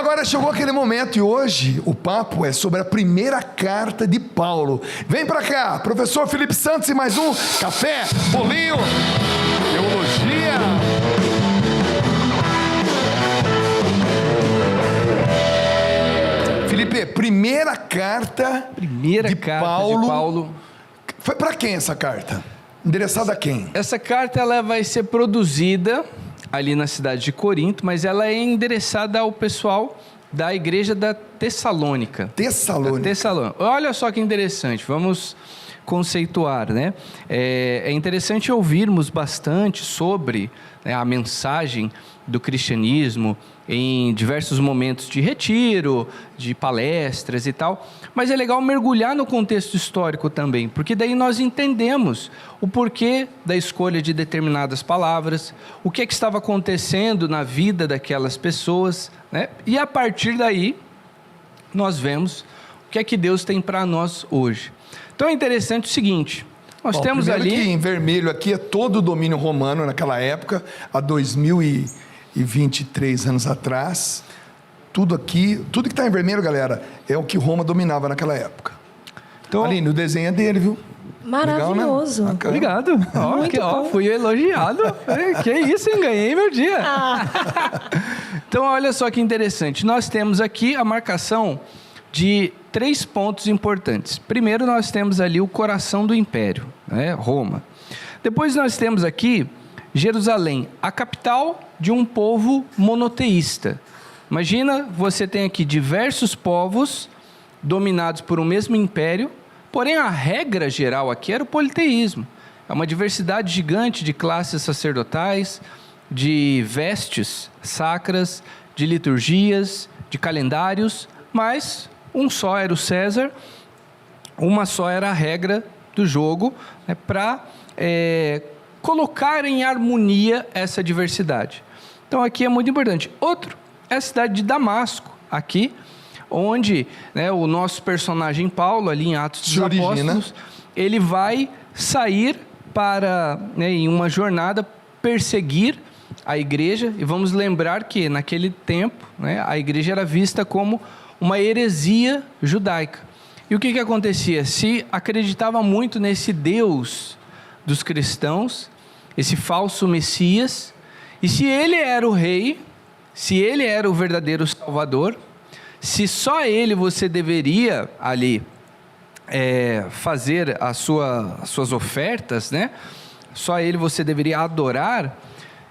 agora chegou aquele momento e hoje o papo é sobre a primeira carta de Paulo. Vem pra cá, professor Felipe Santos e mais um café, bolinho, teologia. Felipe, primeira carta de Paulo. Foi pra quem essa carta? Endereçada a quem? Essa carta ela vai ser produzida ali na cidade de Corinto, mas ela é endereçada ao pessoal da igreja da Tessalônica. Tessalônica. Olha só que interessante, vamos conceituar, né? É interessante ouvirmos bastante sobre, né, a mensagem do cristianismo em diversos momentos de retiro, de palestras e tal, mas é legal mergulhar no contexto histórico também, porque daí nós entendemos o porquê da escolha de determinadas palavras, o que é que estava acontecendo na vida daquelas pessoas, né? E a partir daí nós vemos o que é que Deus tem para nós hoje. Então é interessante o seguinte, nós temos ali... que em vermelho aqui é todo o domínio romano naquela época, há 2023 anos atrás. Tudo aqui, tudo que está em vermelho, galera, é o que Roma dominava naquela época. Então, Aline, o desenho é dele, viu? Maravilhoso. Legal, né? Obrigado. Fui elogiado. Que isso, hein? Ganhei meu dia. Então, olha só que interessante. Nós temos aqui a marcação de 3 pontos importantes. Primeiro, nós temos ali o coração do império, né? Roma. Depois, nós temos aqui Jerusalém, a capital de um povo monoteísta. Imagina, você tem aqui diversos povos dominados por um mesmo império, porém a regra geral aqui era o politeísmo. É uma diversidade gigante de classes sacerdotais, de vestes sacras, de liturgias, de calendários, mas um só era o César, uma só era a regra do jogo, né, para colocar em harmonia essa diversidade. Então aqui é muito importante. Outro é a cidade de Damasco, aqui, onde, né, o nosso personagem Paulo, ali em Atos dos Apóstolos, ele vai sair para, né, em uma jornada, perseguir a igreja, e vamos lembrar que naquele tempo, né, a igreja era vista como uma heresia judaica. E o que acontecia? Se acreditava muito nesse Deus dos cristãos, esse falso Messias, e se ele era o rei, se ele era o verdadeiro Salvador, se só ele você deveria ali fazer as suas ofertas, né? Só ele você deveria adorar,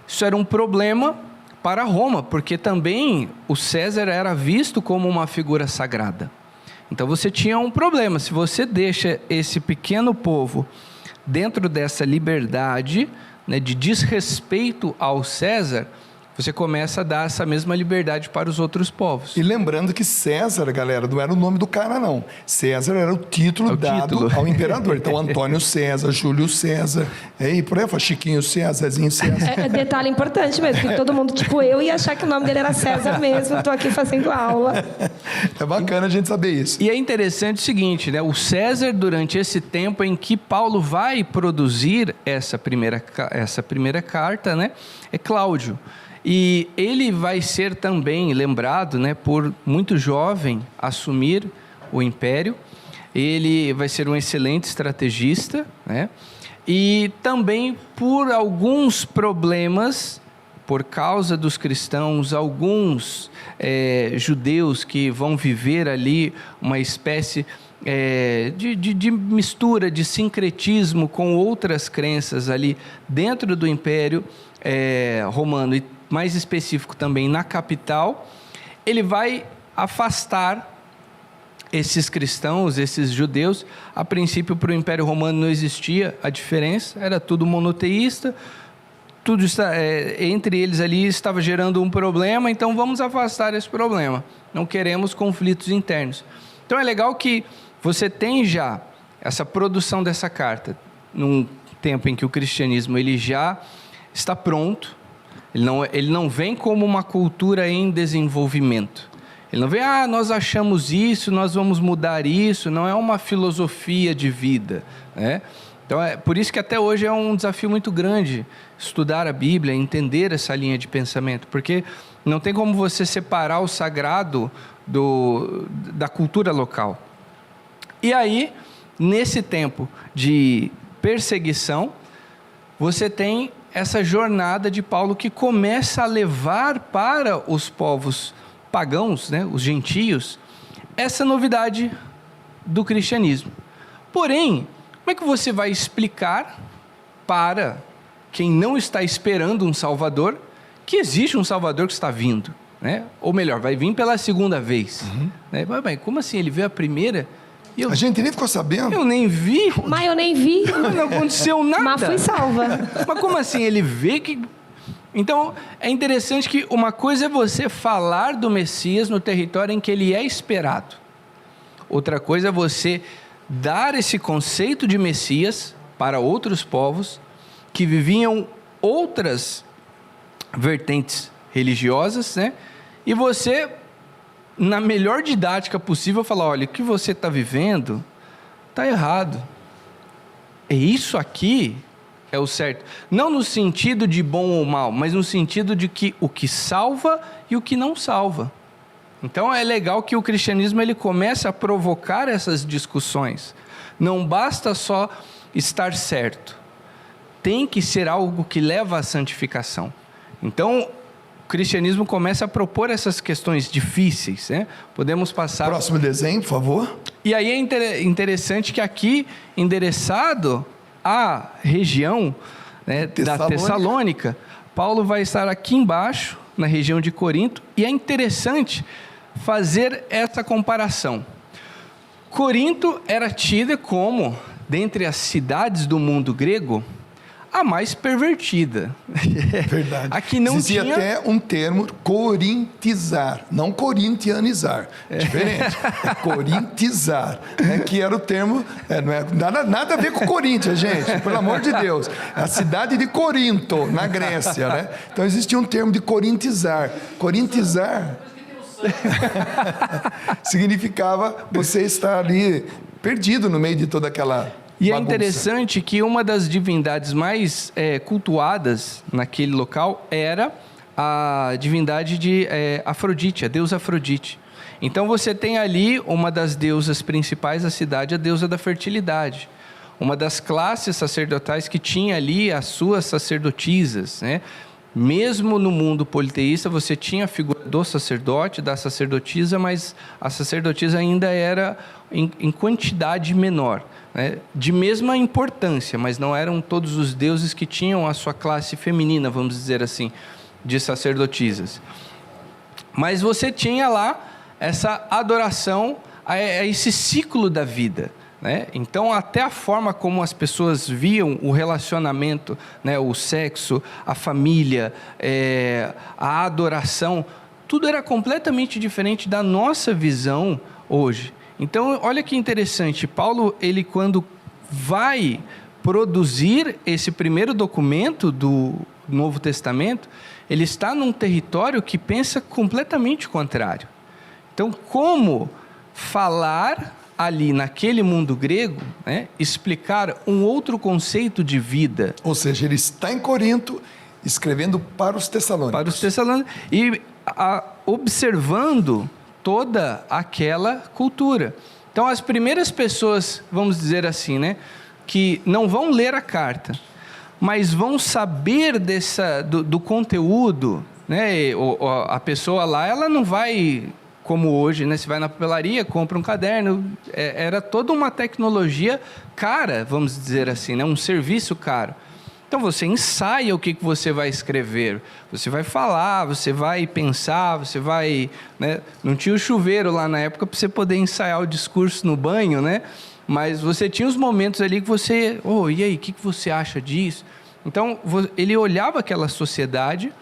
isso era um problema para Roma, porque também o César era visto como uma figura sagrada. Então você tinha um problema, se você deixa esse pequeno povo dentro dessa liberdade, né, de desrespeito ao César, você começa a dar essa mesma liberdade para os outros povos. E lembrando que César, galera, não era o nome do cara, não. César era o título dado ao imperador. Então, Antônio César, Júlio César, e por aí, Chiquinho César, Zezinho César. Detalhe importante mesmo, porque todo mundo, tipo eu, ia achar que o nome dele era César mesmo. Estou aqui fazendo aula. É bacana a gente saber isso. E é interessante o seguinte, né? O César, durante esse tempo em que Paulo vai produzir essa primeira carta, né, é Cláudio. E ele vai ser também lembrado, né, por muito jovem assumir o império. Ele vai ser um excelente estrategista, né, e também por alguns problemas, por causa dos cristãos, alguns judeus que vão viver ali uma espécie de mistura, de sincretismo com outras crenças ali dentro do Império Romano, e mais específico também na capital, ele vai afastar esses cristãos, esses judeus. A princípio, para o Império Romano não existia a diferença, era tudo monoteísta, tudo entre eles ali estava gerando um problema, então vamos afastar esse problema, não queremos conflitos internos. Então é legal que você tem já essa produção dessa carta, num tempo em que o cristianismo ele já está pronto, ele não vem como uma cultura em desenvolvimento. Ele não vem, nós achamos isso, nós vamos mudar isso, não é uma filosofia de vida, né? Então, é por isso que até hoje é um desafio muito grande estudar a Bíblia, entender essa linha de pensamento, porque Não tem como você separar o sagrado da cultura local. E aí, nesse tempo de perseguição, você tem essa jornada de Paulo que começa a levar para os povos pagãos, né, os gentios, essa novidade do cristianismo. Porém, como é que você vai explicar para quem não está esperando um Salvador que existe um Salvador que está vindo, né? Ou melhor, vai vir pela segunda vez. Né? Mas como assim? Ele veio a primeira? A gente nem ficou sabendo. Eu nem vi. Mas eu nem vi. Não aconteceu nada. Mas fui salva. Mas como assim? Ele vê que... Então, é interessante que uma coisa é você falar do Messias no território em que ele é esperado. Outra coisa é você dar esse conceito de Messias para outros povos que viviam outras vertentes religiosas, né? E você, na melhor didática possível, falar, olha, o que você está vivendo está errado. É isso aqui é o certo. Não no sentido de bom ou mal, mas no sentido de que o que salva e o que não salva. Então é legal que o cristianismo ele comece a provocar essas discussões. Não basta só estar certo. Tem que ser algo que leva à santificação. Então, o cristianismo começa a propor essas questões difíceis, né? Podemos passar... Próximo desenho, por favor. E aí é interessante que aqui, endereçado à região, né, da Tessalônica, Paulo vai estar aqui embaixo, na região de Corinto, e é interessante fazer essa comparação. Corinto era tida como, dentre as cidades do mundo grego, a mais pervertida. Verdade. Aqui não existia tinha... até um termo corintizar, não corintianizar. É diferente. É corintizar, né? Que era o termo... não é nada a ver com Corinthians, gente. Pelo amor de Deus. A cidade de Corinto, na Grécia, né? Então existia um termo de corintizar. Corintizar significava você estar ali perdido no meio de toda aquela... E bagunça. é interessante que uma das divindades mais cultuadas naquele local era a divindade de Afrodite, a deusa Afrodite. Então você tem ali uma das deusas principais da cidade, a deusa da fertilidade. Uma das classes sacerdotais que tinha ali as suas sacerdotisas, né? Mesmo no mundo politeísta, você tinha a figura do sacerdote, da sacerdotisa, mas a sacerdotisa ainda era em quantidade menor, né? De mesma importância, mas não eram todos os deuses que tinham a sua classe feminina, vamos dizer assim, de sacerdotisas. Mas você tinha lá essa adoração a esse ciclo da vida, né? Então, até a forma como as pessoas viam o relacionamento, né? O sexo, a família, a adoração, tudo era completamente diferente da nossa visão hoje. Então, olha que interessante, Paulo, ele quando vai produzir esse primeiro documento do Novo Testamento, ele está num território que pensa completamente contrário. Então, como falar ali naquele mundo grego, né, explicar um outro conceito de vida? Ou seja, ele está em Corinto, escrevendo para os tessalônicos. Para os tessalônicos. E observando toda aquela cultura. Então, as primeiras pessoas, vamos dizer assim, né, que não vão ler a carta, mas vão saber do conteúdo, né, a pessoa lá, ela não vai... Como hoje, né? Você vai na papelaria, compra um caderno, era toda uma tecnologia cara, vamos dizer assim, né? Um serviço caro. Então você ensaia o que você vai escrever, você vai falar, você vai pensar, você vai... Né? Não tinha o chuveiro lá na época para você poder ensaiar o discurso no banho, né? Mas você tinha os momentos ali que você... e aí, o que você acha disso? Então, ele olhava aquela sociedade,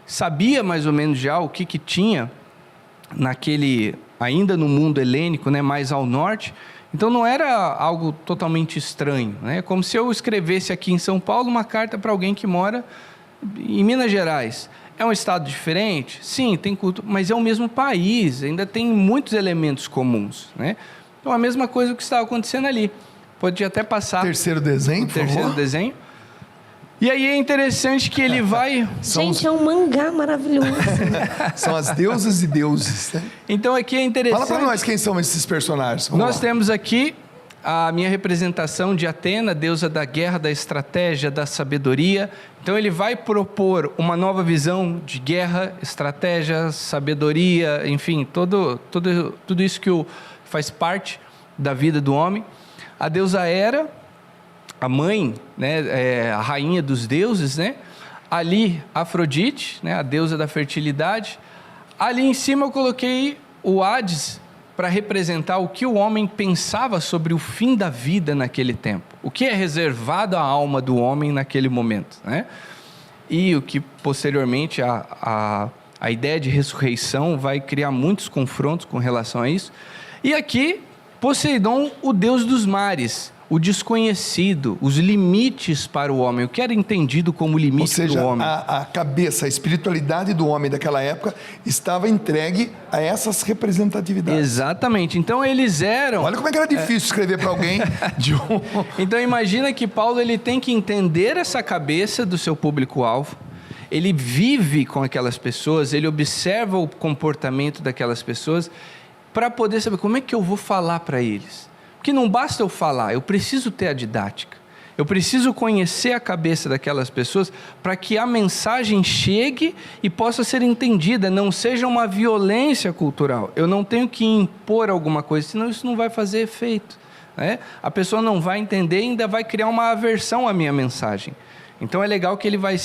sabia mais ou menos já o que tinha ainda no mundo helênico, né, mais ao norte. Então não era algo totalmente estranho, né? Como se eu escrevesse aqui em São Paulo uma carta para alguém que mora em Minas Gerais. É um estado diferente? Sim, tem cultura, mas é o mesmo país, ainda tem muitos elementos comuns, né? Então a mesma coisa que estava acontecendo ali. Pode até passar. Terceiro desenho, por favor. Terceiro desenho. E aí é interessante que ele vai... Gente, é um mangá maravilhoso. São as deusas e deuses. Né? Então aqui é interessante... Fala para nós quem são esses personagens. Vamos Nós lá. temos aqui a minha representação de Atena, deusa da guerra, da estratégia, da sabedoria. Então ele vai propor uma nova visão de guerra, estratégia, sabedoria, enfim, tudo isso que faz parte da vida do homem. A deusa Hera, a mãe, né, a rainha dos deuses, né? Ali, Afrodite, né, a deusa da fertilidade. Ali em cima eu coloquei o Hades para representar o que o homem pensava sobre o fim da vida naquele tempo. O que é reservado à alma do homem naquele momento, né? E o que posteriormente a ideia de ressurreição vai criar muitos confrontos com relação a isso. E aqui, Poseidon, o deus dos mares, o desconhecido, os limites para o homem, o que era entendido como limite do homem. Ou seja, a cabeça, a espiritualidade do homem daquela época estava entregue a essas representatividades. Exatamente. Então eles eram... Olha como é que era difícil escrever para alguém de um... Então imagina que Paulo ele tem que entender essa cabeça do seu público-alvo, ele vive com aquelas pessoas, ele observa o comportamento daquelas pessoas para poder saber como é que eu vou falar para eles. Porque não basta eu falar, eu preciso ter a didática. Eu preciso conhecer a cabeça daquelas pessoas para que a mensagem chegue e possa ser entendida, não seja uma violência cultural. Eu não tenho que impor alguma coisa, senão isso não vai fazer efeito, né? A pessoa não vai entender e ainda vai criar uma aversão à minha mensagem. Então é legal que ele vai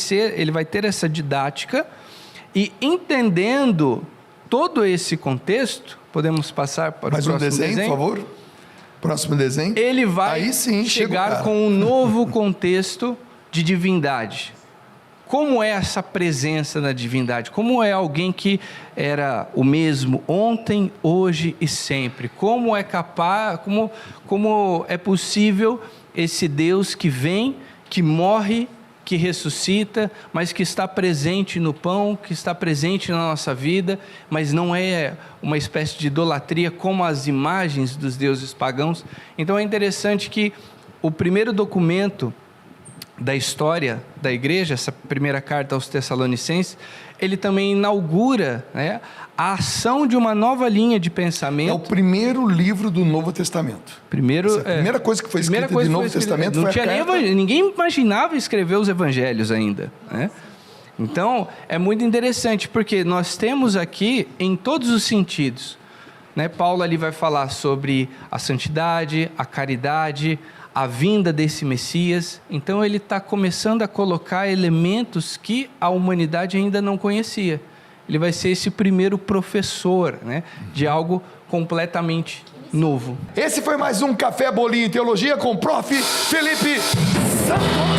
ter essa didática e entendendo todo esse contexto, podemos passar para o próximo desenho, por favor. Próximo desenho. Ele vai Aí sim, chegar com um novo contexto de divindade. Como é essa presença da divindade? Como é alguém que era o mesmo ontem, hoje e sempre? Como é capaz, como é possível esse Deus que vem, que morre, que ressuscita, mas que está presente no pão, que está presente na nossa vida, mas não é uma espécie de idolatria como as imagens dos deuses pagãos. Então é interessante que o primeiro documento da história da igreja, essa primeira carta aos Tessalonicenses, ele também inaugura, né, a ação de uma nova linha de pensamento. É o primeiro livro do Novo Testamento. A primeira coisa que foi escrita do Novo Testamento foi a carta. Ninguém imaginava escrever os evangelhos ainda, né? Então, é muito interessante, porque nós temos aqui, em todos os sentidos, né? Paulo ali vai falar sobre a santidade, a caridade, a vinda desse Messias. Então ele está começando a colocar elementos que a humanidade ainda não conhecia. Ele vai ser esse primeiro professor, né, de algo completamente novo. Esse foi mais um Café Bolinho em Teologia com o Prof. Felipe Santos.